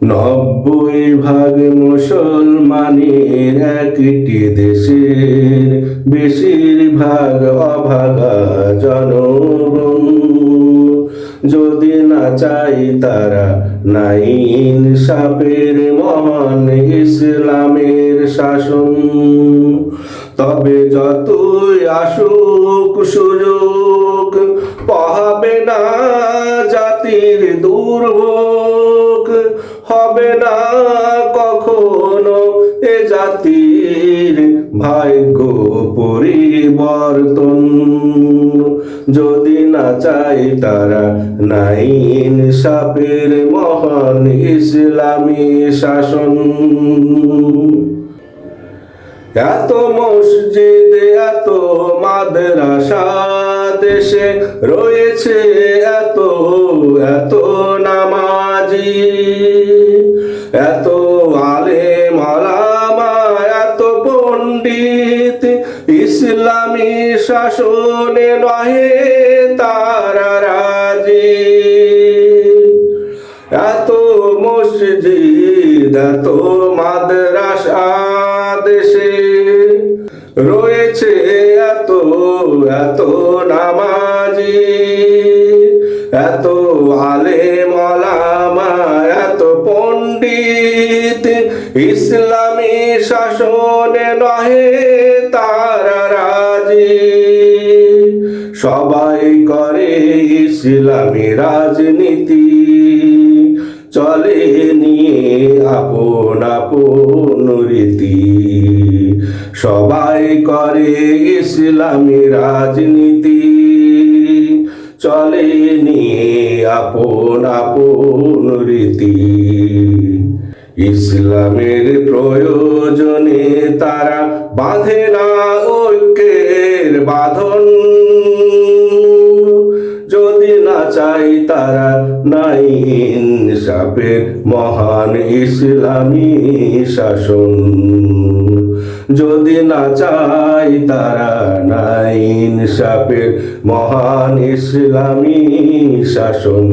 90% মুসলমানের একটি দেশের বেশিরভাগ অভাগা জনগণ। যদি না চাই তারা নাই ইনসাফের মহান ইসলামের শাসন, তবে যতই আসুক সুযোগ পাবে না জাতির দুর্ভোগ। হবে না কখনো এ জাতির ভাগ্য পরিবর্তন, যদি না চাই তারা নাই ইনসাফের মহান ইসলামী শাসন। এত মসজিদ এত মাদ্রাসা দেশে রয়েছে, এত এত নামাজি, এত আলেম ওলামা, এত পণ্ডিত, ইসলামী শাসনে নহে তারা রাজি। এত মসজিদ এত মাদ্রাসা দেশে রয়েছে, এত এত নামাজি, এত আলেম ওলামা, এত পণ্ডিত, ইসলামী শাসনে নহে তারা রাজি। সবাই করে ইসলামী রাজনীতি, চলে নিয়ে আপন আপন রীতি। সবাই করে ইসলামী রাজনীতি, চলে নিয়ে আপন আপন রীতি। ইসলামের প্রয়োজনে তারা বাঁধে না ঐক্যের বাঁধন, যদি না চাই তারা নাই ইনসাফের মহান ইসলামী শাসন। যদি না চাই তারা নাই ইনসাফের মহান ইসলামী শাসন।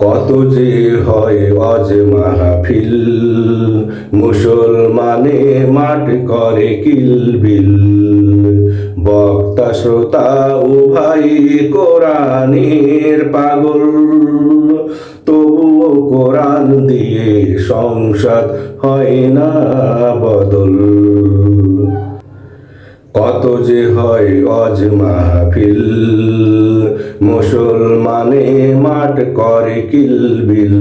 কত যে হয় অজ মাহফিল, মুসলমানে মাঠ করে কিলবিল। বক্তা শ্রোতা উভয় কোরআনের পাগল, তবুও কোরআন দিয়ে সংসদ হয় না বদল। কত যে হয় অজ মাহফিল, মুসলমানে মাঠ করে কিলবিল।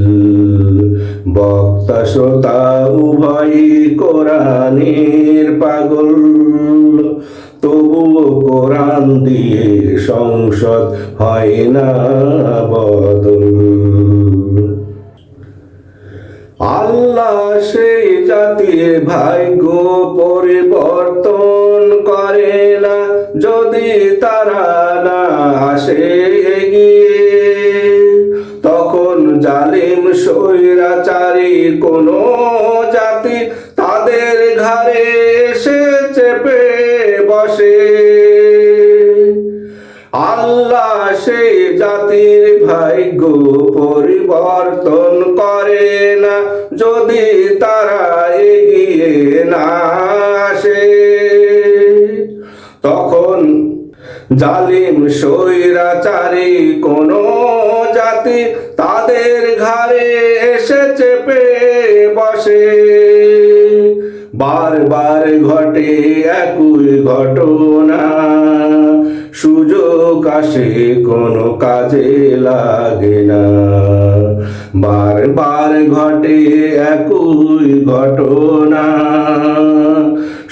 বক্তা শ্রোতা উভয় কোরআনের পাগল, তবুও কোরআন দিয়ে সংসদ হয় না বদল। আল্লাহ সেই জাতির ভাগ্য পরিবর্তন করে না, যদি তারা না আসে এগিয়ে। তখন জালিম স্বৈরাচারী কোন জাতি তাদের ঘাড়ে এসে চেপে বসে। আল্লাহ সেই জাতির ভাগ্য পরিবর্তন করে না, যদি তারা এগিয়ে না আসে। তখন জালিম স্বৈরাচারী কোন জাতি তাদের ঘাড়ে এসে চেপে বসে। বারবার ঘটে একই ঘটনা, সুযোগ আসে কোনো কাজে লাগে না। বারবার ঘটে একই ঘটনা,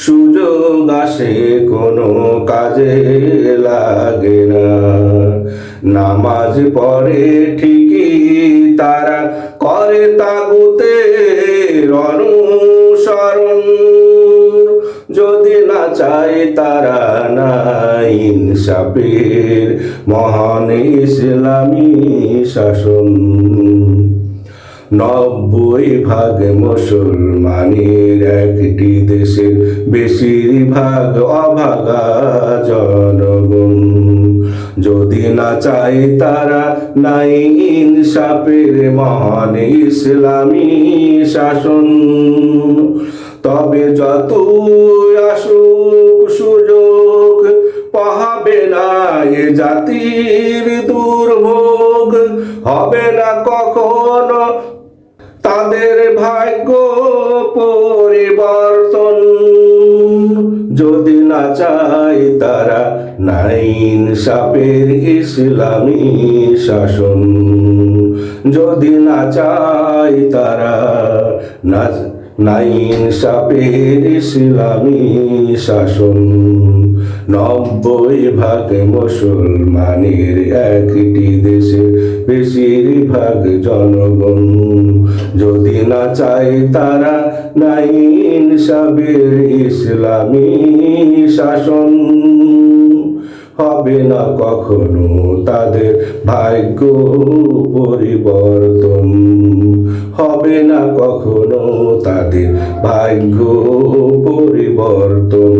সুযোগ আসে কোনো কাজে লাগে না। নামাজ পড়ে ঠিকই তারা করে তাগুতের অনুসরণ, যদি না চাই তারা নাই ইনসাফের মহান ইসলামী শাসন। 90% মুসলমানের একটি দেশের বেশিরভাগ অভাগা জনগণ। যদি না চায় তারা নাই ইনসাফের মহান ইসলামী শাসন। তবে যত আসুক সুযোগ পাবে না এ জাতির দুর্ভোগ, হবে না কখনো তাদের ভাগ্য পরিবর্তন। যদি না চায় তারা নাই ইনসাফের ইসলামী শাসন, যদি না চায় তারা নাই ইনসাফের ইসলামী শাসন। 90% মুসলমানের একটি দেশে বেশিরভাগ জনগণ, যদি না চায় তারা নাই ইনসাফের ইসলামী শাসন, হবে না কখনো তাদের ভাগ্য পরিবর্তন, হবে না কখনো তাদের ভাগ্য পরিবর্তন।